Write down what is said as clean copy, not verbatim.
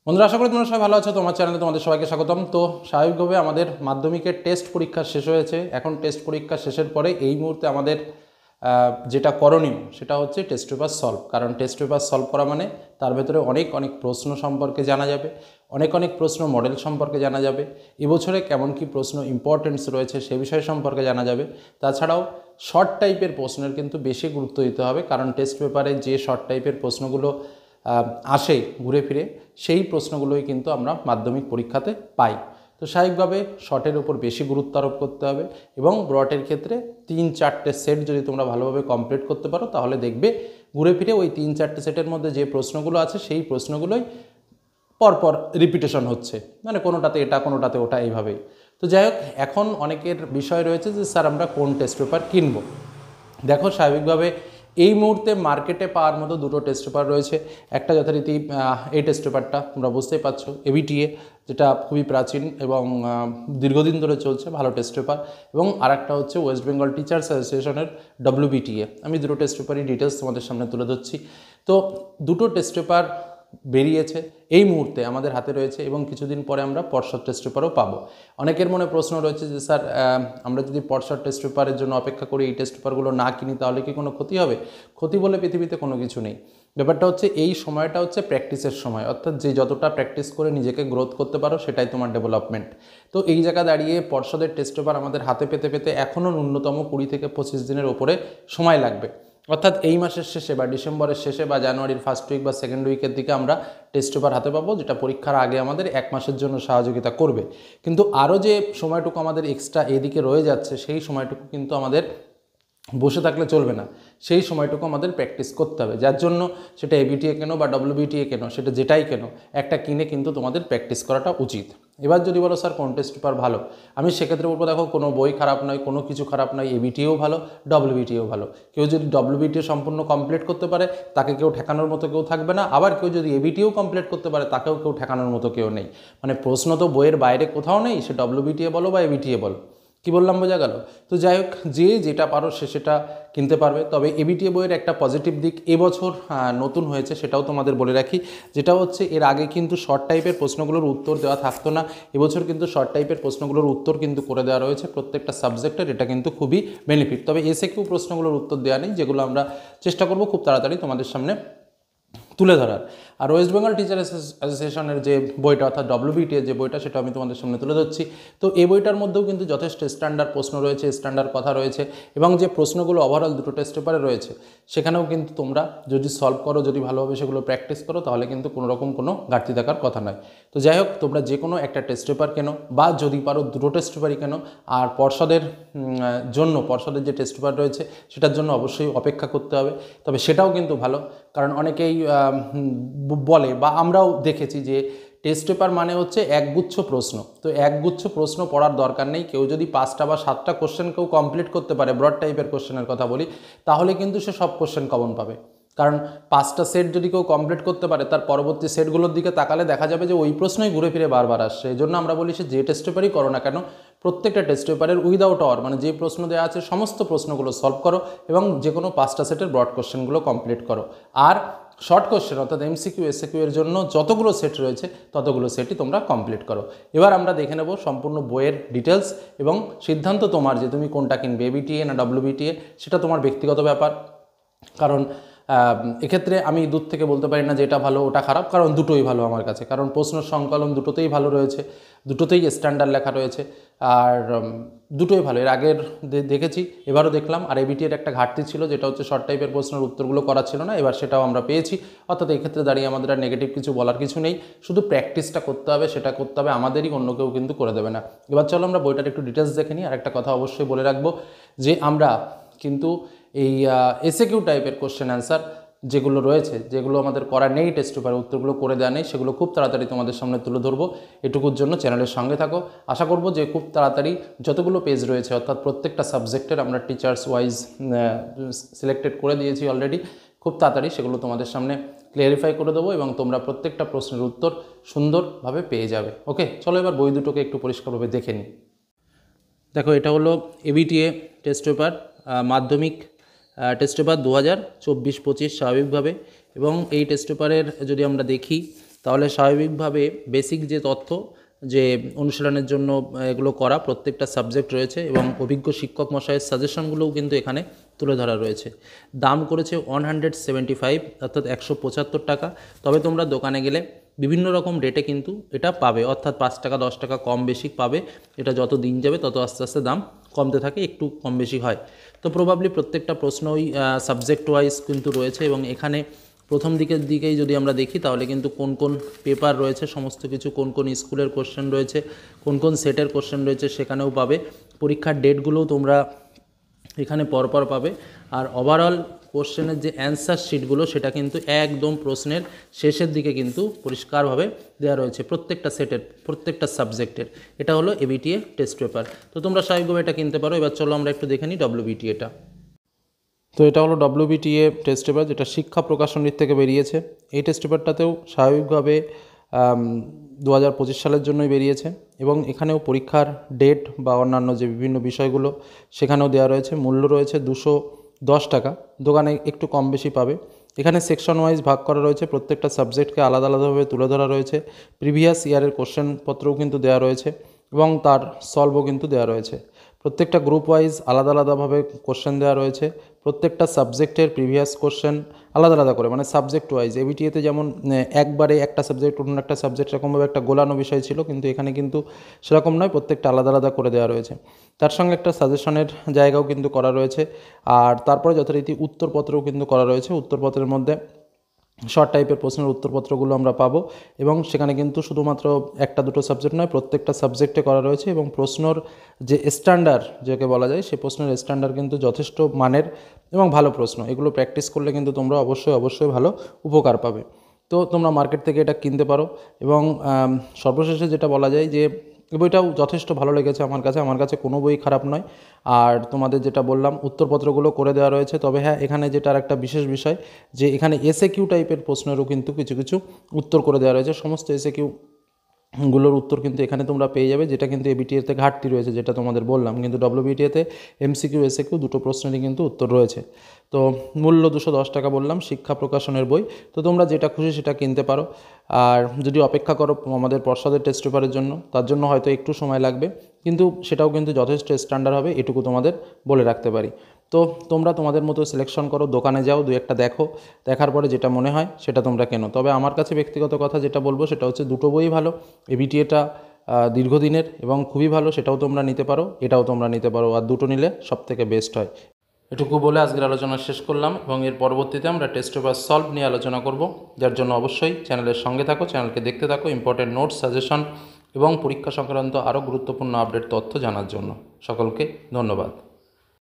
বন্ধুরা, আশা করি তোমরা সবাই ভালো আছো। তোমার চ্যানেলে তোমাদের সবাইকে স্বাগতম। তো স্বাভাবিকভাবে আমাদের মাধ্যমিকের টেস্ট পরীক্ষা শেষ হয়েছে। এখন টেস্ট পরীক্ষা শেষের পরে এই মুহূর্তে আমাদের যেটা করণীয় সেটা হচ্ছে টেস্ট পেপার সলভ। কারণ টেস্ট পেপার সলভ করা মানে তার ভেতরে অনেক অনেক প্রশ্ন সম্পর্কে জানা যাবে, অনেক অনেক প্রশ্ন মডেল সম্পর্কে জানা যাবে, এবছরে কেমন কি প্রশ্ন ইম্পর্টেন্স রয়েছে সে বিষয় সম্পর্কে জানা যাবে। তাছাড়াও শর্ট টাইপের প্রশ্নের কিন্তু বেশি গুরুত্ব দিতে হবে, কারণ টেস্ট পেপারে যে শর্ট টাইপের প্রশ্নগুলো আসে ঘুরে ফিরে সেই প্রশ্নগুলোই কিন্তু আমরা মাধ্যমিক পরীক্ষাতে পাই। তো স্বাভাবিকভাবে শর্টের উপর বেশি গুরুত্ব আরোপ করতে হবে এবং ব্রটের ক্ষেত্রে 3-4টে সেট যদি তোমরা ভালোভাবে কমপ্লিট করতে পারো তাহলে দেখবে ঘুরে ফিরে ওই 3-4টে সেটের মধ্যে যে প্রশ্নগুলো আছে সেই প্রশ্নগুলোই পরপর রিপিটেশন হচ্ছে, মানে কোনোটাতে এটা কোনোটাতে ওটা, এইভাবেই। তো যাই হোক, এখন অনেকের বিষয় রয়েছে যে স্যার আমরা কোন টেস্ট পেপার কিনবো। দেখো, স্বাভাবিকভাবে এই মুহূর্তে মার্কেটে পাওয়ার মতো দুটো টেস্ট পেপার রয়েছে। একটা যথারীতি এই টেস্ট পেপারটা তোমরা বুঝতেই পারছো, এবিটিএ, যেটা খুবই প্রাচীন এবং দীর্ঘদিন ধরে চলছে, ভালো টেস্ট পেপার। এবং আরেকটা হচ্ছে ওয়েস্ট বেঙ্গল টিচার্স অ্যাসোসিয়েশনের ডব্লিউবিটিএ। আমি দুটো টেস্ট পেপারই ডিটেলস তোমাদের সামনে তুলে ধরছি। তো দুটো টেস্ট পেপার বেরিয়েছে এই মুহূর্তে আমাদের হাতে রয়েছে এবং কিছুদিন পরে আমরা পর্ষদ টেস্ট পেপারও পাবো। অনেকের মনে প্রশ্ন রয়েছে যে স্যার আমরা যদি পর্ষদ টেস্ট পেপারের জন্য অপেক্ষা করি, এই টেস্ট পেপারগুলো না কিনি, তাহলে কি কোনো ক্ষতি হবে? ক্ষতি বলে পৃথিবীতে কোনো কিছু নেই। ব্যাপারটা হচ্ছে এই সময়টা হচ্ছে প্র্যাকটিসের সময়, অর্থাৎ যে যতটা প্র্যাকটিস করে নিজেকে গ্রোথ করতে পারো সেটাই তোমার ডেভেলপমেন্ট। তো এই জায়গা দাঁড়িয়ে পর্ষদের টেস্ট পেপার আমাদের হাতে পেতে পেতে এখনও ন্যূনতম 20 থেকে 25 দিনের ওপরে সময় লাগবে। অর্থাৎ এই মাসের শেষে বা ডিসেম্বরের শেষে বা জানুয়ারির ফার্স্ট উইক বা সেকেন্ড উইকের দিকে আমরা টেস্ট পেপার হাতে পাবো, যেটা পরীক্ষার আগে আমাদের 1 মাসের জন্য সহযোগিতা করবে। কিন্তু আরও যে সময়টুকু আমাদের এক্সট্রা এদিকে রয়ে যাচ্ছে সেই সময়টুকু কিন্তু আমাদের বসে থাকলে চলবে না, সেই সময়টুকু আমাদের প্র্যাকটিস করতে হবে। যার জন্য সেটা এবিটিএ কেনো বা ডব্লিউবিটিএ কেনো, সেটা যেটাই কেনো, একটা কিনে কিন্তু তোমাদের প্র্যাকটিস করাটা উচিত। এবার যদি বলো স্যার কোন টেস্ট পেপার ভালো, আমি সেক্ষেত্রে বলবো দেখো, কোনো বই খারাপ নয়, কোনো কিছু খারাপ নয়, এবিটিএও ভালো, ডব্লিউবিটিএও ভালো। কেউ যদি ডব্লিউবিটিএ সম্পূর্ণ কমপ্লিট করতে পারে তাকে কেউ ঠেকানোর মতো কেউ থাকবে না, আবার কেউ যদি এবিটিএও কমপ্লিট করতে পারে তাকেও কেউ ঠেকানোর মতো কেউ নেই। মানে প্রশ্ন তো বইয়ের বাইরে কোথাও নেই, সে ডব্লিউবিটিএ বলো বা এবিটিএ বলো। কী বললাম বোঝা গেল? তো যাই হোক, যে যেটা পারো সে সেটা কিনতে পারবে। তবে এবিটিএ বইয়ের একটা পজিটিভ দিক এবছর নতুন হয়েছে, সেটাও তোমাদের বলে রাখি, যেটা হচ্ছে এর আগে কিন্তু শর্ট টাইপের প্রশ্নগুলোর উত্তর দেওয়া থাকতো না। এবছর কিন্তু শর্ট টাইপের প্রশ্নগুলোর উত্তর কিন্তু করে দেওয়া রয়েছে প্রত্যেকটা সাবজেক্টের। এটা কিন্তু খুবই বেনিফিট। তবে এসএকিউ প্রশ্নগুলোর উত্তর দেওয়া নেই, যেগুলো আমরা চেষ্টা করব খুব তাড়াতাড়ি তোমাদের সামনে তুলে ধরার। আর ওয়েস্ট বেঙ্গল টিচার অ্যাসোসিয়েশনের যে বইটা, অর্থাৎ ডব্লিউবিটিএর যে বইটা, সেটা আমি তোমাদের সামনে তুলে ধরছি। তো এই বইটার মধ্যেও কিন্তু যথেষ্ট স্ট্যান্ডার্ড প্রশ্ন রয়েছে, স্ট্যান্ডার্ড কথা রয়েছে, এবং যে প্রশ্নগুলো ওভারঅল দুটো টেস্ট পেপারে রয়েছে সেখানেও কিন্তু তোমরা যদি সলভ করো, যদি ভালোভাবে সেগুলো প্র্যাকটিস করো, তাহলে কিন্তু কোনো রকম কোনো ঘাটতি থাকার কথা নয়। তো যাই হোক, তোমরা যে কোনো একটা টেস্ট পেপার কেনো, বা যদি পারো দুটো টেস্ট পেপারই কেনো। আর পর্ষদের পর্ষদের যে টেস্ট পেপার রয়েছে সেটার জন্য অবশ্যই অপেক্ষা করতে হবে। তবে সেটাও কিন্তু ভালো, কারণ অনেকেই বলে বা আমরাও দেখেছি যে টেস্ট পেপার মানে হচ্ছে একগুচ্ছ প্রশ্ন। তো একগুচ্ছ প্রশ্ন পড়ার দরকার নেই। কেউ যদি 5টা বা 7টা কোশ্চেন কেউ কমপ্লিট করতে পারে, ব্রড টাইপের কোশ্চেনের কথা বলি, তাহলে কিন্তু সে সব কোশ্চেন কমন পাবে। কারণ 5টা সেট যদি কেউ কমপ্লিট করতে পারে, তার পরবর্তী সেটগুলোর দিকে তাকালে দেখা যাবে যে ওই প্রশ্নই ঘুরে ফিরে বারবার আসছে। এই জন্য আমরা বলি সে যে টেস্ট পেপারই করো না কেন, প্রত্যেকটা টেস্ট পেপারের উইদাউট অর, মানে যে প্রশ্ন দেওয়া আছে সমস্ত প্রশ্নগুলো সলভ করো এবং যে কোনো 5টা সেটের ব্রড কোশ্চেনগুলো কমপ্লিট করো। আর শর্ট কোশ্চেন অর্থাৎ এমসিকিউ এসএকিউ এর জন্য যতগুলো সেট রয়েছে ততগুলো সেটই তোমরা কমপ্লিট করো। এবার আমরা দেখে নেব সম্পূর্ণ বইয়ের ডিটেলস এবং সিদ্ধান্ত তোমার, যে তুমি কোনটা কিনবে, এবিটিএ না ডব্লিউবিটিএ, সেটা তোমার ব্যক্তিগত ব্যাপার। কারণ এক্ষেত্রে আমি দূর থেকে বলতে পারি না যে এটা ভালো ওটা খারাপ, কারণ দুটোই ভালো আমার কাছে। কারণ প্রশ্ন সংকলন দুটোতেই ভালো রয়েছে, দুটোতেই স্ট্যান্ডার্ড লেখা রয়েছে, আর দুটোই ভালো। এর আগের দেখেছি, এবারও দেখলাম। আর এবিটিএর একটা ঘাটতি ছিল, যেটা হচ্ছে শর্ট টাইপের প্রশ্নের উত্তরগুলো করা ছিল না, এবার সেটাও আমরা পেয়েছি। অর্থাৎ এই ক্ষেত্রে দাঁড়িয়ে আমাদের আর নেগেটিভ কিছু বলার কিছু নেই, শুধু প্র্যাকটিসটা করতে হবে, সেটা করতে হবে আমাদেরই, অন্য কেউ কিন্তু করে দেবে না। এবার চলো আমরা বইটার একটু ডিটেলস দেখে নিই। আর একটা কথা অবশ্যই বলে রাখবো যে আমরা কিন্তু এই এসএকিউ টাইপের কোশ্চেন অ্যান্সার যেগুলো রয়েছে, যেগুলো আমাদের করা নেই টেস্ট পেপারে, উত্তরগুলো করে দেওয়া নেই, সেগুলো খুব তাড়াতাড়ি তোমাদের সামনে তুলে ধরবো। এটুকুর জন্য চ্যানেলের সঙ্গে থাকো। আশা করব যে খুব তাড়াতাড়ি যতগুলো পেজ রয়েছে, অর্থাৎ প্রত্যেকটা সাবজেক্টের আমরা টিচার্স ওয়াইজ সিলেক্টেড করে দিয়েছি অলরেডি, খুব তাড়াতাড়ি সেগুলো তোমাদের সামনে ক্লিয়ারিফাই করে দেবো এবং তোমরা প্রত্যেকটা প্রশ্নের উত্তর সুন্দরভাবে পেয়ে যাবে। ওকে, চলো এবার বই দুটোকে একটু পরিষ্কারভাবে দেখে নিই। দেখো, এটা হলো এবিটিএ টেস্ট পেপার, মাধ্যমিক টেস্ট পেপার 2024-25 স্বাভাবিকভাবে। এবং এই টেস্ট পেপারের যদি আমরা দেখি, তাহলে স্বাভাবিকভাবে বেসিক যে তথ্য যে অনুশীলনের জন্য এগুলো করা প্রত্যেকটা সাবজেক্ট রয়েছে এবং অভিজ্ঞ শিক্ষক মশাইয়ের সাজেশনগুলোও কিন্তু এখানে তুলে ধরা রয়েছে। দাম করেছে 175 অর্থাৎ 175 টাকা। তবে তোমরা দোকানে গেলে বিভিন্ন রকম রেটে কিন্তু এটা পাবে, অর্থাৎ 5 টাকা 10 টাকা কম বেশি পাবে। এটা যত দিন যাবে তত আস্তে আস্তে দাম কমতে থাকে, একটু কম বেশি হয়। তো প্রবাবলি প্রত্যেকটা প্রশ্নই সাবজেক্ট ওয়াইজ কিন্তু রয়েছে এবং এখানে প্রথম দিকেই যদি আমরা দেখি তাহলে কিন্তু কোন কোন পেপার রয়েছে সমস্ত কিছু, কোন কোন স্কুলের কোশ্চেন রয়েছে, কোন কোন সেটের কোশ্চেন রয়েছে সেখানেও পাবে। পরীক্ষার ডেটগুলোও তোমরা এখানে পরপর পাবে। আর ওভারঅল কোশ্চেনের যে অ্যান্সার শিটগুলো সেটা কিন্তু একদম প্রশ্নের শেষের দিকে কিন্তু পরিষ্কারভাবে দেওয়া রয়েছে প্রত্যেকটা সেটের, প্রত্যেকটা সাবজেক্টের। এটা হলো এবিটিএ টেস্ট পেপার। তো তোমরা স্বাভাবিকভাবে এটা কিনতে পারো। এবার চলো আমরা একটু দেখে নিই ডব্লিউবিটিএটা। তো এটা হলো ডব্লিউবিটিএ টেস্ট পেপার, যেটা শিক্ষা প্রকাশনীর থেকে বেরিয়েছে। এই টেস্ট পেপারটাতেও স্বাভাবিকভাবে 2025 সালের জন্যই বেরিয়েছে এবং এখানেও পরীক্ষার ডেট বা অন্যান্য যে বিভিন্ন বিষয়গুলো সেখানেও দেওয়া রয়েছে। মূল্য রয়েছে 210 টাকা, দোকানে একটু কম বেশি পাবে। এখানে সেকশন ওয়াইজ ভাগ করা রয়েছে, প্রত্যেকটা সাবজেক্টকে আলাদা আলাদাভাবে তুলে ধরা রয়েছে। প্রিভিয়াস ইয়ারের কোশ্চেনপত্রও কিন্তু দেওয়া রয়েছে এবং তার সলভও কিন্তু দেওয়া রয়েছে। প্রত্যেকটা গ্রুপ ওয়াইজ আলাদা আলাদাভাবে কোশ্চেন দেওয়া রয়েছে। প্রত্যেকটা সাবজেক্টের প্রিভিয়াস কোশ্চেন আলাদা আলাদা করে, মানে সাবজেক্ট ওয়াইজ। এবিটিএতে যেমন একবারে একটা সাবজেক্ট অন্য একটা সাবজেক্ট এরকমভাবে একটা গোলানো বিষয় ছিল, কিন্তু এখানে কিন্তু সেরকম নয়, প্রত্যেকটা আলাদা আলাদা করে দেওয়া রয়েছে। তার সঙ্গে একটা সাজেশনের জায়গাও কিন্তু করা রয়েছে। আর তারপরে যথারীতি উত্তরপত্রও কিন্তু করা রয়েছে। উত্তরপত্রের মধ্যে শর্ট টাইপের প্রশ্নের উত্তরপত্রগুলো আমরা পাবো এবং সেখানে কিন্তু শুধুমাত্র একটা দুটো সাবজেক্ট নয়, প্রত্যেকটা সাবজেক্টে করা রয়েছে এবং প্রশ্নর যে স্ট্যান্ডার্ড যাকে বলা যায় সেই প্রশ্নের স্ট্যান্ডার্ড কিন্তু যথেষ্ট মানের এবং ভালো প্রশ্ন। এগুলো প্র্যাকটিস করলে কিন্তু তোমরা অবশ্যই ভালো উপকার পাবে। তো তোমরা মার্কেট থেকে এটা কিনতে পারো। এবং সর্বশেষে যেটা বলা যায় যে এই বইটাও যথেষ্ট ভালো লেগেছে আমার কাছে কোনো বই খারাপ নয়। আর তোমাদের যেটা বললাম উত্তরপত্রগুলো করে দেওয়া রয়েছে। তবে হ্যাঁ, এখানে যেটার একটা বিশেষ বিষয় যে এখানে এসএকিউ টাইপের প্রশ্নেরও কিন্তু কিছু কিছু উত্তর করে দেওয়া রয়েছে। সমস্ত এসএকিউগুলোর উত্তর কিন্তু এখানে তোমরা পেয়ে যাবে, যেটা কিন্তু এবিটিএতে ঘাটতি রয়েছে, যেটা তোমাদের বললাম। কিন্তু ডব্লিউবিটিএতে এমসিকিউ এসএকিউ দুটো প্রশ্নেরই কিন্তু উত্তর রয়েছে। তো মূল্য 210 টাকা বললাম, শিক্ষা প্রকাশনের বই। তো তোমরা যেটা খুশি সেটা কিনতে পারো। আর যদি অপেক্ষা করো আমাদের পর্ষদের টেস্ট পেপারের জন্য, তার জন্য হয়তো একটু সময় লাগবে, কিন্তু সেটাও কিন্তু যথেষ্ট স্ট্যান্ডার্ড হবে, এটুকু তোমাদের বলে রাখতে পারি। তো তোমরা তোমাদের মতো সিলেকশন করো, দোকানে যাও, দু একটা দেখো, দেখার পরে যেটা মনে হয় সেটা তোমরা কেনো। তবে আমার কাছে ব্যক্তিগত কথা যেটা বলবো সেটা হচ্ছে দুটো বই ভালো। এবিটিএটা দীর্ঘদিনের এবং খুবই ভালো, সেটাও তোমরা নিতে পারো, এটাও তোমরা নিতে পারো। আর দুটো নিলে সবথেকে বেস্ট হয়। এটুকু বলে আজকের আলোচনা শেষ করলাম এবং এর পরবর্তীতে আমরা টেস্ট পেপার সলভ নিয়ে আলোচনা করব, যার জন্য অবশ্যই চ্যানেলের সঙ্গে থাকো, চ্যানেলকে দেখতে থাকো ইম্পর্টেন্ট নোটস, সাজেশন এবং পরীক্ষা সংক্রান্ত আরও গুরুত্বপূর্ণ আপডেট তথ্য জানার জন্য। সকলকে ধন্যবাদ।